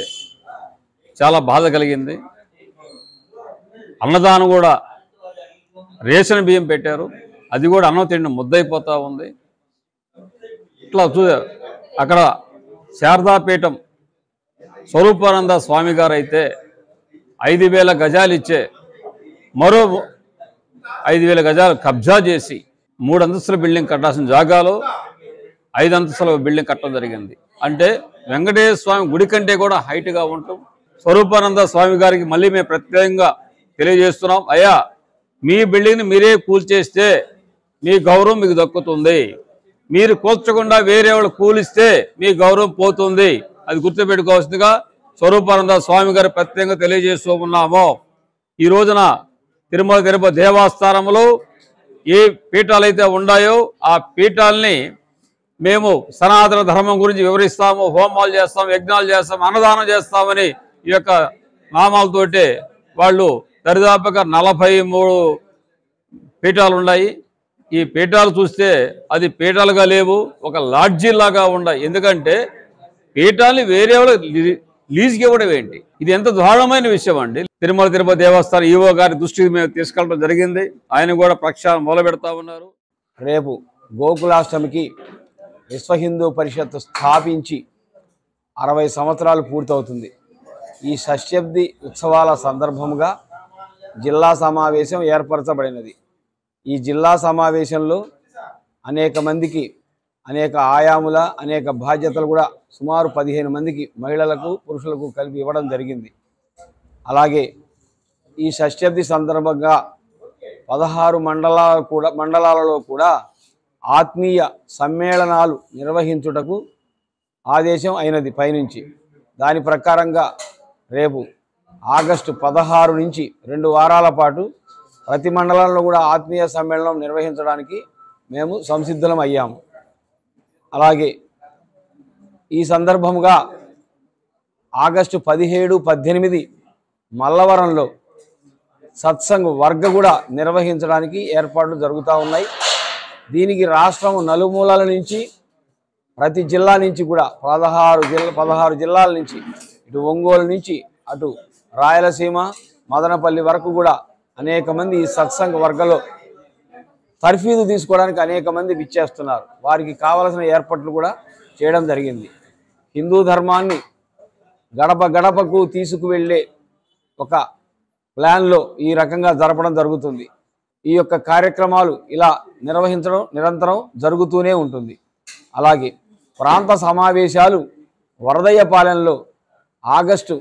చాలా బాధ కలిగింది. అన్నదానం కూడా రేషన్ బియ్యం పెట్టారు, అది కూడా అన్నం తిండి ముద్దయిపోతూ ఉంది. ఇట్లా అక్కడ శారదాపీఠం స్వరూపానంద స్వామి గారు అయితే 5,000 గజాలు ఇచ్చే మరో 5,000 గజాలు కబ్జా చేసి 3 అంతస్తుల బిల్డింగ్ కట్టాల్సిన జాగాలో 5 అంతస్తుల బిల్డింగ్ కట్టడం జరిగింది. అంటే వెంకటేశ్వర స్వామి గుడి కంటే కూడా హైట్గా ఉంటాం. స్వరూపానంద స్వామి గారికి మళ్ళీ మేము ప్రత్యేకంగా తెలియజేస్తున్నాం, అయ్యా మీ బిల్డింగ్ని మీరే కూల్చేస్తే మీ గౌరవం మీకు దక్కుతుంది, మీరు కూల్చకుండా వేరే వాళ్ళు కూలిస్తే మీ గౌరవం పోతుంది. అది గుర్తుపెట్టుకోవాల్సిందిగా స్వరూపానంద స్వామి గారు ప్రత్యేకంగా తెలియజేస్తూ ఉన్నాము. ఈ రోజున తిరుపతి దేవస్థానంలో ఏ పీఠాలు అయితే ఉన్నాయో ఆ పీఠాలని మేము సనాతన ధర్మం గురించి వివరిస్తాము, హోమాలు చేస్తాం, యజ్ఞాలు చేస్తాం, అన్నదానం చేస్తామని ఈ యొక్క నామాలతోటి వాళ్ళు దరిదాపుగా 43 పీఠాలు ఉన్నాయి. ఈ పీఠాలు చూస్తే అది పీఠాలుగా లేవు, ఒక లాడ్జీలాగా ఉన్నాయి. ఎందుకంటే పీఠాలని వేరే వాళ్ళు లీజుకి ఇవ్వడం ఏంటి? ఇది ఎంత దారుణమైన విషయం అండి. తిరుపతి దేవస్థానం ఈవో గారి దృష్టికి మేము తీసుకెళ్ళడం జరిగింది. ఆయన కూడా ప్రక్షాళన మొదలు పెడతా ఉన్నారు. రేపు గోకులాష్టమికి విశ్వ హిందూ పరిషత్ స్థాపించి 60 సంవత్సరాలు పూర్తవుతుంది. ఈ షష్ఠబ్ది ఉత్సవాల సందర్భంగా జిల్లా సమావేశం ఏర్పరచబడినది. ఈ జిల్లా సమావేశంలో అనేక మందికి అనేక ఆయాముల అనేక బాధ్యతలు కూడా సుమారు 15 మందికి మహిళలకు పురుషులకు కలిపి ఇవ్వడం జరిగింది. అలాగే ఈ షష్ఠబ్ది సందర్భంగా 16 మండలాలలో కూడా ఆత్మీయ సమ్మేళనాలు నిర్వహించుటకు ఆదేశం అయినది పైనుంచి. దాని ప్రకారంగా రేపు ఆగస్టు 16 నుంచి 2 వారాల పాటు ప్రతి మండలంలో కూడా ఆత్మీయ సమ్మేళనం నిర్వహించడానికి మేము సంసిద్ధులం అయ్యాము. అలాగే ఈ సందర్భంగా ఆగస్టు 17, 18 మల్లవరంలో సత్సంగ్ వర్గ కూడా నిర్వహించడానికి ఏర్పాట్లు జరుగుతూ ఉన్నాయి. దీనికి రాష్ట్రం నలుమూలల నుంచి ప్రతి జిల్లా నుంచి కూడా 16 జిల్లాల నుంచి ఇటు ఒంగోలు నుంచి అటు రాయలసీమ మదనపల్లి వరకు కూడా అనేక మంది ఈ సత్సంగ వర్గంలో తర్ఫీదు తీసుకోవడానికి అనేక మంది విచ్చేస్తున్నారు. వారికి కావలసిన ఏర్పాట్లు కూడా చేయడం జరిగింది. హిందూ ధర్మాన్ని గడప గడపకు తీసుకువెళ్ళే ఒక ప్లాన్లో ఈ రకంగా జరపడం జరుగుతుంది. ఈ యొక్క కార్యక్రమాలు ఇలా నిర్వహించడం నిరంతరం జరుగుతూనే ఉంటుంది. అలాగే ప్రాంత సమావేశాలు వరదయ్యపాలెంలో ఆగస్టు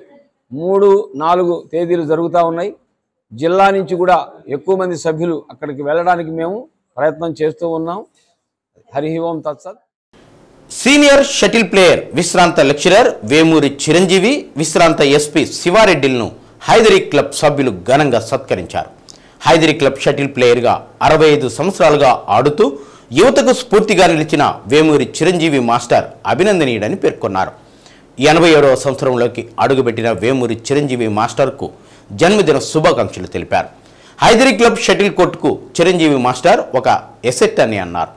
3, 4 తేదీలు జరుగుతూ ఉన్నాయి. జిల్లా నుంచి కూడా ఎక్కువ మంది సభ్యులు అక్కడికి వెళ్ళడానికి మేము ప్రయత్నం చేస్తూ ఉన్నాం. హరి ఓం తత్సత్. సీనియర్ షటిల్ ప్లేయర్ విశ్రాంత లెక్చరర్ వేమూరి చిరంజీవి, విశ్రాంత ఎస్పీ శివారెడ్డిలను హైదరీ క్లబ్ సభ్యులు ఘనంగా సత్కరించారు. హైదరీ క్లబ్ షటిల్ ప్లేయర్గా 65 సంవత్సరాలుగా ఆడుతూ యువతకు స్ఫూర్తిగా నిలిచిన వేమూరి చిరంజీవి మాస్టర్ అభినందనీయుడని పేర్కొన్నారు. 87వ సంవత్సరంలోకి అడుగుపెట్టిన వేమూరి చిరంజీవి మాస్టర్కు జన్మదిన శుభాకాంక్షలు తెలిపారు. హైదరీ క్లబ్ షటిల్ కోర్టుకు చిరంజీవి మాస్టర్ ఒక ఎసెట్ అని అన్నారు.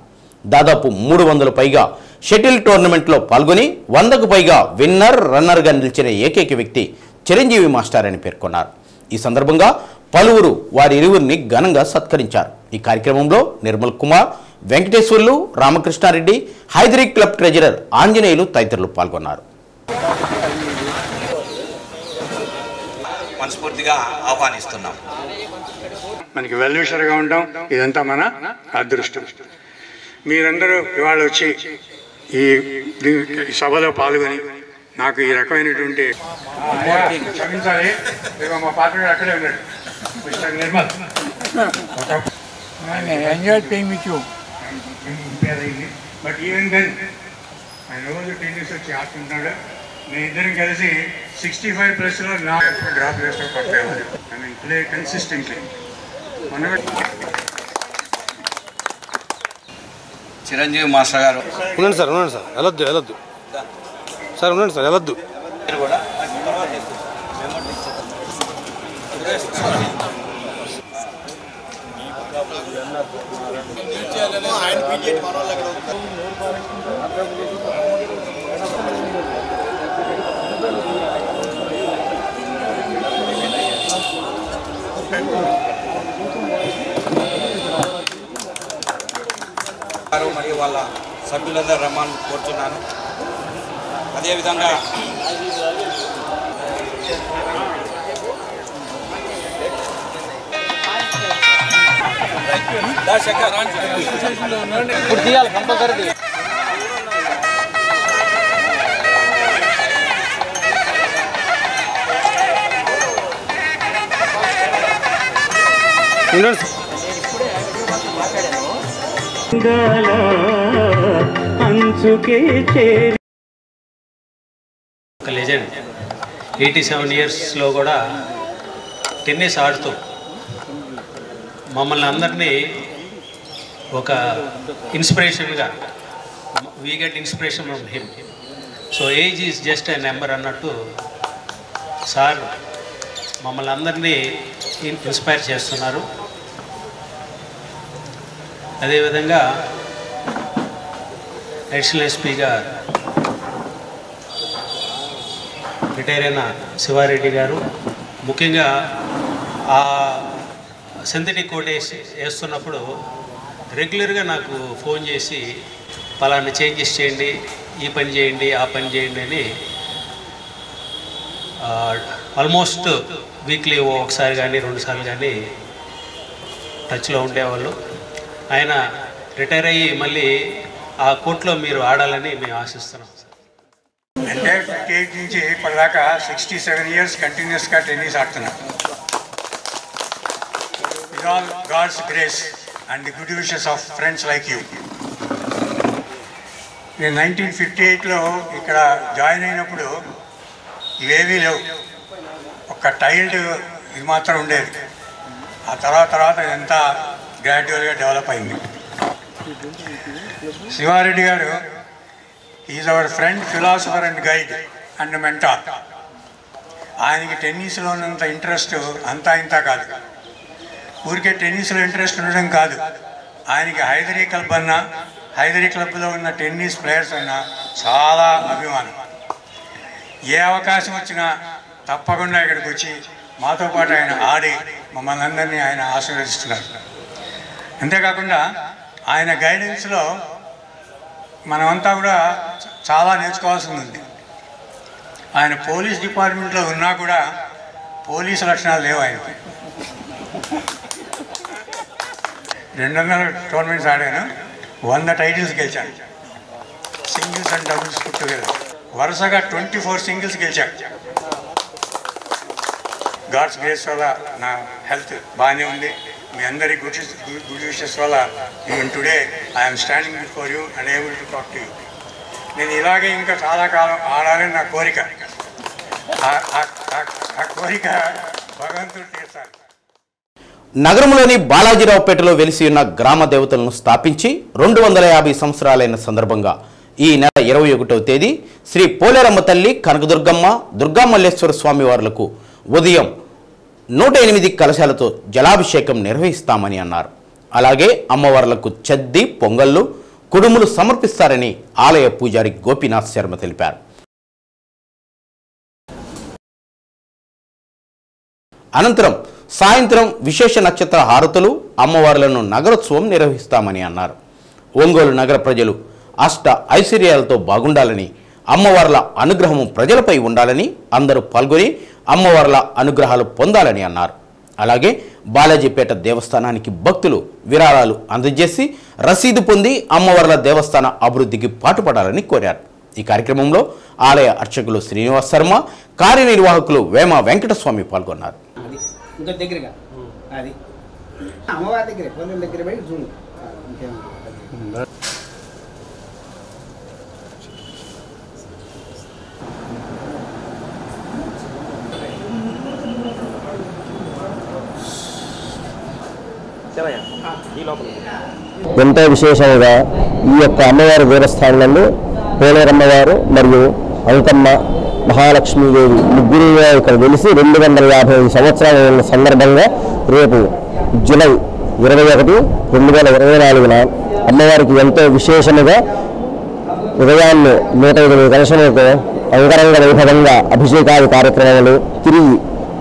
దాదాపు 300 పైగా షటిల్ టోర్నమెంట్లో పాల్గొని 100కు పైగా విన్నర్ రన్నర్గా నిలిచిన ఏకైక వ్యక్తి చిరంజీవి మాస్టర్ అని పేర్కొన్నారు. ఈ సందర్భంగా పలువురు వారి ఇరువురిని ఘనంగా సత్కరించారు. ఈ కార్యక్రమంలో నిర్మల్ కుమార్, వెంకటేశ్వర్లు, రామకృష్ణారెడ్డి, హైదరీ క్లబ్ ట్రెజరర్ ఆంజనేయులు తదితరులు పాల్గొన్నారు. మనస్ఫూర్తిగా ఆహ్వానిస్తున్నాం. మనకి వెల్విషర్గా ఉంటాం, ఇదంతా మన అదృష్టం. మీరందరూ ఇవాళ వచ్చి ఈ సభలో పాల్గొని నాకు ఈ రకమైనటువంటి క్షమించాలి, మా పాత్ర అక్కడే ఉన్నాడు Mr Nirmal. Enjoy playing with you. But even then ఆయన రోజు టెన్నిస్ వచ్చి ఆడుతుంటాడు. మేము ఇద్దరం కలిసి 65+లో నా డ్రాప్ చేస్తూ పడతాయి. I mean play consistently. Chiranjeevi master గారు ఉండండి సార్ వెళ్ళొద్దు సార్ ఉండండి సార్, వెళ్ళొద్దు. మరియు వాళ్ళ సభ్యులందరూ రమ్మని కోరుతున్నాను. అదేవిధంగా తీయాలి కంపల్సరీ. ఒక లెజెండ్ 87 ఇయర్స్లో కూడా టెన్నిస్ ఆడుతూ మమ్మల్ని అందరినీ ఒక ఇన్స్పిరేషన్గా we get inspiration from him. So age is just a number అన్నట్టు సార్ మమ్మల్ని అందరినీ ఇన్స్పైర్ చేస్తున్నారు. అదేవిధంగా అడిషనల్ ఎస్పీగా రిటైర్ అయిన శివారెడ్డి గారు ముఖ్యంగా ఆ సింథటిక్ కోట్ వేస్తున్నప్పుడు రెగ్యులర్గా నాకు ఫోన్ చేసి పలానా చేంజెస్ చేయండి, ఈ పని చేయండి, ఆ పని చేయండి అని ఆల్మోస్ట్ వీక్లీ ఒకసారి కానీ 2 సార్లు కానీ టచ్లో ఉండేవాళ్ళు. ఆయన రిటైర్ అయ్యి మళ్ళీ ఆ కోర్టులో మీరు ఆడాలని మేము ఆశిస్తున్నాం. అంటే 58 నుంచి ఇప్పటిదాకా 67 ఇయర్స్ కంటిన్యూస్గా టెన్నిస్ ఆడుతున్నాను. With all God's grace and the good wishes of friends like you. నేను 1958లో ఇక్కడ జాయిన్ అయినప్పుడు ఇవేవీ లేవు, ఒక టైల్డ్ ఇది మాత్రం ఉండేది. ఆ తర్వాత ఇదంతా గ్రాడ్యువల్గా డెవలప్ అయింది. శివారెడ్డి గారు is our friend, philosopher and guide and mentor. ఆయనకి టెన్నిస్లో ఉన్నంత ఇంట్రెస్ట్ అంతా ఇంతా కాదు. ఊరికే టెన్నిస్లో ఇంట్రెస్ట్ ఉండడం కాదు, ఆయనకి హైదరీ క్లబ్ అన్నా, హైదరీ క్లబ్లో ఉన్న టెన్నిస్ ప్లేయర్స్ అన్నా చాలా అభిమానం. ఏ అవకాశం వచ్చినా తప్పకుండా ఇక్కడికి వచ్చి మాతో పాటు ఆయన ఆడి మమ్మల్ని అందరినీ ఆయన ఆశీర్వదిస్తున్నారు. అంతేకాకుండా ఆయన గైడెన్స్లో మనమంతా కూడా చాలా నేర్చుకోవాల్సి ఉంది. ఆయన పోలీస్ డిపార్ట్మెంట్లో ఉన్నా కూడా పోలీసు లక్షణాలు లేవు ఆయనకి. 200 టోర్నమెంట్స్ ఆడాను, 100 టైటిల్స్ గెలిచాను, సింగిల్స్ అండ్ డబుల్స్ పుట్టుగెదర్. వరుసగా 24 సింగిల్స్ గెలిచాను. గాడ్స్ గ్రేస్ వల్ల నా హెల్త్ బాగానే ఉంది. మీ అందరి గుడ్ విషెస్ వల్ల even today I'm standing before you and able to talk to you. నేను ఇలాగే ఇంకా చాలా కాలం ఆడాలని నా కోరిక. ఆ కోరిక భగవంతుడు తీర్చాలి. నగరంలోని బాలాజీరావుపేటలో వెలిసి ఉన్న గ్రామ దేవతలను స్థాపించి 250 సంవత్సరాలైన సందర్భంగా ఈ నెల 21వ తేదీ శ్రీ పోలేరమ్మ తల్లి, కనకదుర్గమ్మ, దుర్గామల్లేశ్వర స్వామి వార్లకు ఉదయం 108 కలశాలతో జలాభిషేకం నిర్వహిస్తామని అన్నారు. అలాగే అమ్మవార్లకు చద్ది, పొంగళ్ళు, కుడుములు సమర్పిస్తారని ఆలయ పూజారి గోపీనాథ్ శర్మ తెలిపారు. అనంతరం సాయంత్రం విశేష నక్షత్ర హారతులు, అమ్మవార్లను నగరోత్సవం నిర్వహిస్తామని అన్నారు. ఒంగోలు నగర ప్రజలు అష్ట ఐశ్వర్యాలతో బాగుండాలని, అమ్మవార్ల అనుగ్రహము ప్రజలపై ఉండాలని అందరూ పాల్గొని అమ్మవార్ల అనుగ్రహాలు పొందాలని అన్నారు. అలాగే బాలాజీపేట దేవస్థానానికి భక్తులు విరాళాలు అందజేసి రసీదు పొంది అమ్మవార్ల దేవస్థాన అభివృద్ధికి పాటుపడాలని కోరారు. ఈ కార్యక్రమంలో ఆలయ అర్చకులు శ్రీనివాస్ శర్మ, కార్యనిర్వాహకులు వేమ వెంకటస్వామి పాల్గొన్నారు. ఎంతో విశేషంగా ఈ యొక్క అమ్మవారి దేవస్థానంలో పోలేరమ్మవారు మరియు అంకమ్మ, మహాలక్ష్మీదేవి ముగ్గురుగా ఇక్కడ వెలిసి 250 సంవత్సరాలు ఉన్న సందర్భంగా రేపు జూలై 21, 2024న అమ్మవారికి ఎంతో విశేషముగా ఉదయాన్నే 108 కలశములతో అంగరంగ వైభవంగా అభిషేకాది కార్యక్రమాలు తిరిగి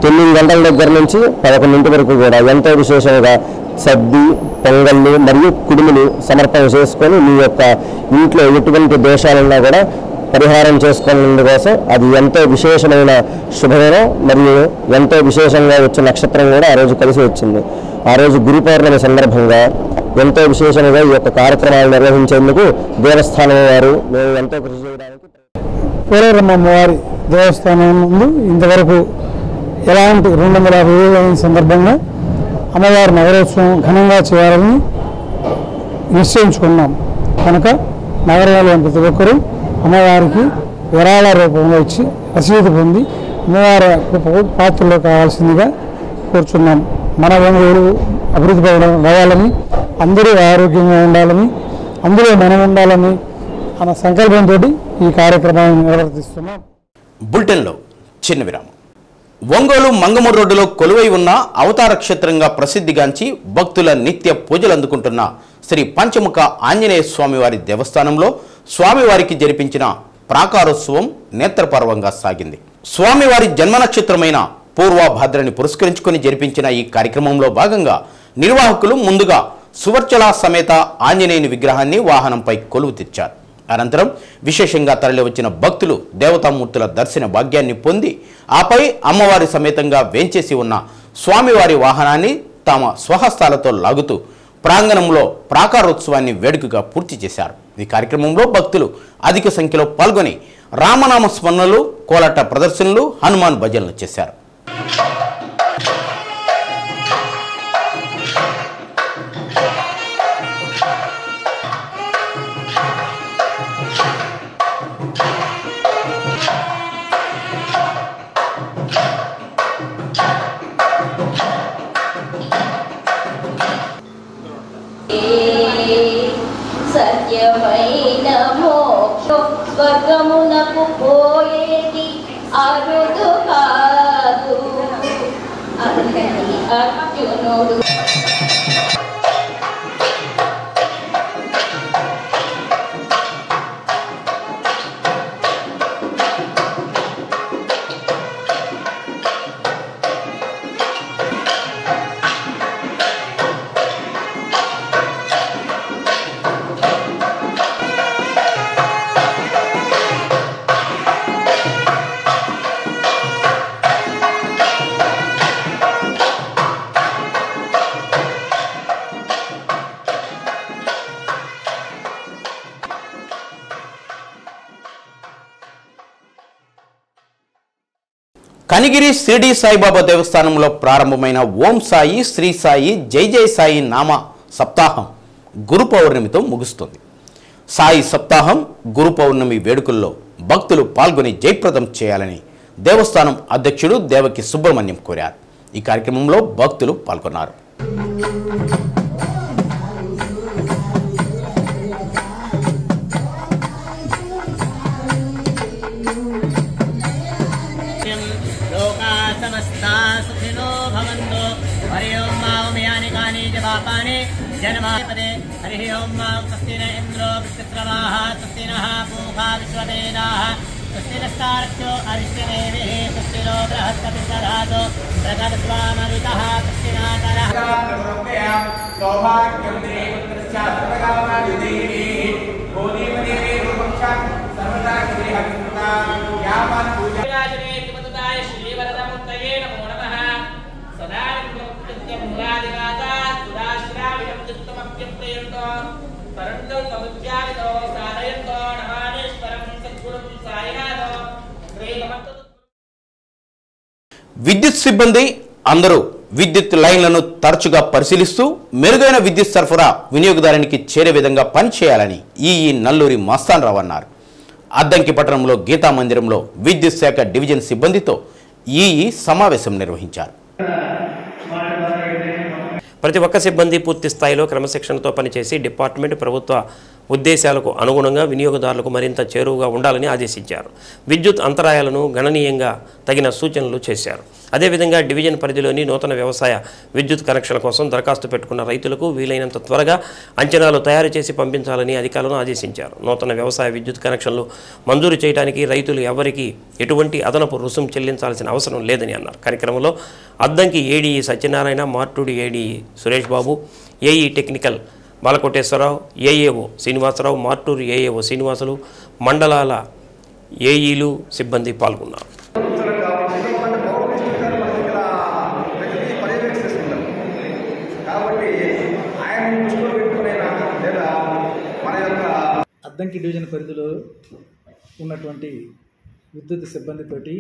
9 గంటల దగ్గర నుంచి 11 వరకు కూడా ఎంతో విశేషంగా సద్ది, పొంగళ్ళు మరియు కుడుములు సమర్పణ చేసుకొని మీ యొక్క ఇంట్లో ఎటువంటి దోషాలున్నా కూడా పరిహారం చేసుకునేందుకోసం అది ఎంతో విశేషమైన శుభదినం మరియు ఎంతో విశేషంగా వచ్చే నక్షత్రం కూడా ఆ రోజు కలిసి వచ్చింది. ఆ రోజు గురు పౌర్ణమి సందర్భంగా ఎంతో విశేషంగా ఈ యొక్క కార్యక్రమాలు నిర్వహించేందుకు దేవస్థానం వారు మేము ఎంతో కృషి చేయడానికి పోలేరమ్మవారి దేవస్థానం ముందు ఇంతవరకు ఎలాంటి 250 అయిన సందర్భంగా అమ్మవారి నగరోత్సవం ఘనంగా చేయాలని నిశ్చయించుకున్నాం. కనుక నగరంలో ప్రతి ఒక్కరూ అమ్మవారికి విరాళ రూపంలో ఇచ్చి రసీదు పొంది అమ్మవారి పాత్రలో కావాల్సిందిగా కోరుచున్నాం. మన ఒంగోలు అభివృద్ధి పడాలని, అందరూ ఆరోగ్యంగా ఉండాలని, అందులో మనం ఉండాలని అన్న సంకల్పంతో ఈ కార్యక్రమాన్ని నిర్వర్తిస్తున్నాం. బులెటిన్లో చిన్న విరామం. ఒంగోలు మంగమూరు రోడ్డులో కొలువై ఉన్న అవతార క్షేత్రంగా ప్రసిద్ధిగాంచి భక్తుల నిత్య పూజలు అందుకుంటున్న శ్రీ పంచముఖ ఆంజనేయ స్వామివారి దేవస్థానంలో స్వామివారికి జరిపించిన ప్రాకారోత్సవం నేత్రపర్వంగా సాగింది. స్వామివారి జన్మ నక్షత్రమైన పూర్వభాద్రని పురస్కరించుకొని జరిపించిన ఈ కార్యక్రమంలో భాగంగా నిర్వాహకులు ముందుగా సువర్చల సమేత ఆంజనేయుని విగ్రహాన్ని వాహనంపై కొలువు తెచ్చారు. అనంతరం విశేషంగా తరలివచ్చిన భక్తులు దేవతామూర్తుల దర్శన భాగ్యాన్ని పొంది ఆపై అమ్మవారి సమేతంగా వేంచేసి ఉన్న స్వామివారి వాహనాన్ని తమ స్వహస్తాలతో లాగుతూ ప్రాంగణంలో ప్రాకారోత్సవాన్ని వేడుకగా పూర్తి చేశారు. ఈ కార్యక్రమంలో భక్తులు అధిక సంఖ్యలో పాల్గొని రామనామ స్మరణలు, కోలాట ప్రదర్శనలు, హనుమాన్ భజనలు చేశారు. సత్యమైన మోక్షం స్వర్గమునకు పోయేది అరుదు కాదు, అందుకని అర్జునుడు కనిగిరి షిరిడి సాయిబాబా దేవస్థానంలో ప్రారంభమైన ఓం సాయి, శ్రీ సాయి, జై జై సాయి నామ సప్తాహం గురు పౌర్ణమితో ముగుస్తుంది. సాయి సప్తాహం, గురు పౌర్ణమి వేడుకల్లో భక్తులు పాల్గొని జయప్రదం చేయాలని దేవస్థానం అధ్యక్షుడు దేవకి సుబ్రహ్మణ్యం కోరారు. ఈ కార్యక్రమంలో భక్తులు పాల్గొన్నారు. जन्मापदे हरिः ओं स्वस्ति न इन्द्रो वृत्तिस्रवाः स्वस्ति नः पूषा विश्ववेदाः स्वस्ति नस्तारक्षो अरिष्टदेवीः स्वस्ति नो बृहस्पतिर्दधातु प्रगतस्वामरुतः स्वस्ति नातरः सौभाग्यं देवपुत्रस्य सर्वकामादिदेवी भूदेवदेवी रूपक्षां सर्वदा श्रीहरिपुता यावत् पूजाजने किमतुताय श्रीवरदमुक्तये नमो नमः सदा मुरादिगाता सुदाश्राविदं चित्तमप्यप्तयन्तो परन्तु समुद्यावितो साधयन्तो नमानेश्वरं सद्गुरुं साईनाथो श्रीगमन्तु. విద్యుత్ సిబ్బంది అందరూ విద్యుత్ లైన్లను తరచుగా పరిశీలిస్తూ మెరుగైన విద్యుత్ సరఫరా వినియోగదారునికి చేరే విధంగా పనిచేయాలని ఈఈ నల్లూరి మస్తాన్రావు అన్నారు. అద్దంకి పట్టణంలో గీతా మందిరంలో విద్యుత్ శాఖ డివిజన్ సిబ్బందితో ఈఈ సమావేశం నిర్వహించారు. ప్రతి ఒక్క సిబ్బంది పూర్తి స్థాయిలో క్రమశిక్షణతో పనిచేసి డిపార్ట్మెంట్ ప్రభుత్వ ఉద్దేశాలకు అనుగుణంగా వినియోగదారులకు మరింత చేరువగా ఉండాలని ఆదేశించారు. విద్యుత్ అంతరాయాలను గణనీయంగా తగిన సూచనలు చేశారు. అదేవిధంగా డివిజన్ పరిధిలోని నూతన వ్యవసాయ విద్యుత్ కనెక్షన్ల కోసం దరఖాస్తు పెట్టుకున్న రైతులకు వీలైనంత త్వరగా అంచనాలు తయారు చేసి పంపించాలని అధికారులను ఆదేశించారు. నూతన వ్యవసాయ విద్యుత్ కనెక్షన్లు మంజూరు చేయడానికి రైతులు ఎవరికీ ఎటువంటి అదనపు రుసుం చెల్లించాల్సిన అవసరం లేదని అన్నారు. కార్యక్రమంలో అద్దంకి ఏడీఈ సత్యనారాయణ, మార్టూడి ADE Suresh Babu, AE technical Balakoteswararao, AAO Srinivasarao, Martur AAO Srinivasulu, మండలాల ఏఈలు సిబ్బంది పాల్గొన్నారు. అద్దంకి డివిజన్ పరిధిలో ఉన్నటువంటి విద్యుత్ సిబ్బందితోటి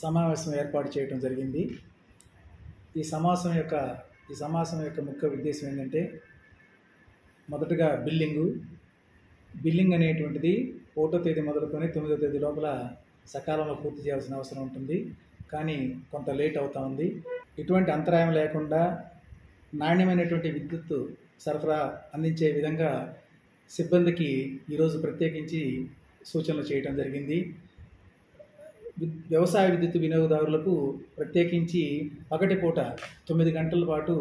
సమావేశం ఏర్పాటు చేయడం జరిగింది. ఈ సమావేశం యొక్క ముఖ్య ఉద్దేశం ఏంటంటే, మొదటగా బిల్లింగ్ అనేటువంటిది 1వ తేదీ మొదలుకొని 9వ తేదీ లోపల సకాలంలో పూర్తి చేయాల్సిన అవసరం ఉంటుంది. కానీ కొంత లేట్ అవుతా ఉంది. ఎటువంటి అంతరాయం లేకుండా నాణ్యమైనటువంటి విద్యుత్ సరఫరా అందించే విధంగా సిబ్బందికి ఈరోజు ప్రత్యేకించి సూచనలు చేయడం జరిగింది. వ్యవసాయ విద్యుత్ వినియోగదారులకు ప్రత్యేకించి పగటిపూట 9 గంటల పాటు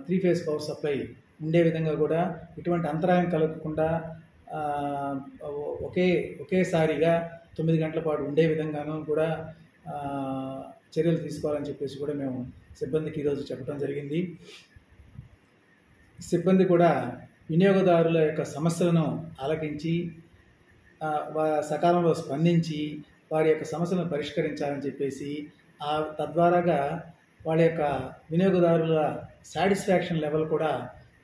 3 ఫేజ్ పవర్ సప్లై ఉండే విధంగా కూడా ఎటువంటి అంతరాయం కలగకుండా ఒకేసారిగా 9 గంటల పాటు ఉండే విధంగానూ కూడా చర్యలు తీసుకోవాలని చెప్పేసి కూడా మేము సిబ్బందికి ఈరోజు చెప్పడం జరిగింది. సిబ్బంది కూడా వినియోగదారుల యొక్క సమస్యలను ఆలకించి సకాలంలో స్పందించి వారి యొక్క సమస్యలను పరిష్కరించాలని చెప్పేసి తద్వారాగా వాళ్ళ యొక్క వినియోగదారుల సాటిస్ఫాక్షన్ లెవెల్ కూడా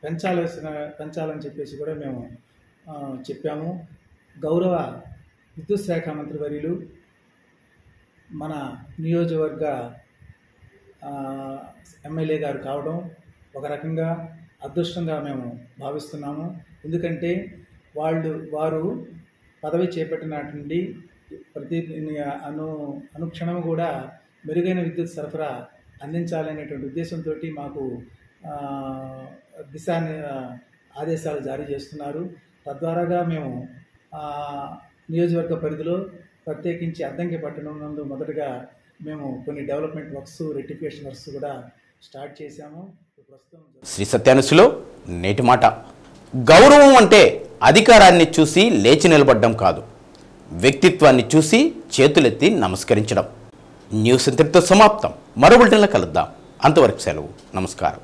పెంచాలని చెప్పేసి కూడా మేము చెప్పాము. గౌరవ విద్యుత్ శాఖ మంత్రివర్యులు మన నియోజకవర్గ ఎమ్మెల్యే గారు కావడం ఒక రకంగా అదృష్టంగా మేము భావిస్తున్నాము. ఎందుకంటే వారు పదవి చేపట్టినటి నుండి ప్రతి అనుక్షణం కూడా మెరుగైన విద్యుత్ సరఫరా అందించాలనేటువంటి ఉద్దేశంతో మాకు ఆదేశాలు జారీ చేస్తున్నారు. తద్వారాగా మేము నియోజకవర్గ పరిధిలో ప్రత్యేకించి అద్దంకి పట్టణం నందు మొదటగా మేము కొన్ని డెవలప్మెంట్ వర్క్స్, రెక్టిఫికేషన్ వర్క్స్ కూడా స్టార్ట్ చేశాము. శ్రీ సత్యానుసులో నేటి మాట, గౌరవం అంటే అధికారాన్ని చూసి లేచి నిలబడ్డం కాదు, వ్యక్తిత్వాన్ని చూసి చేతులెత్తి నమస్కరించడం. న్యూస్ ఇంతటితో సమాప్తం. మరో బులెటిన్లో కలుద్దాం. అంతవరకు సెలవు. నమస్కారం.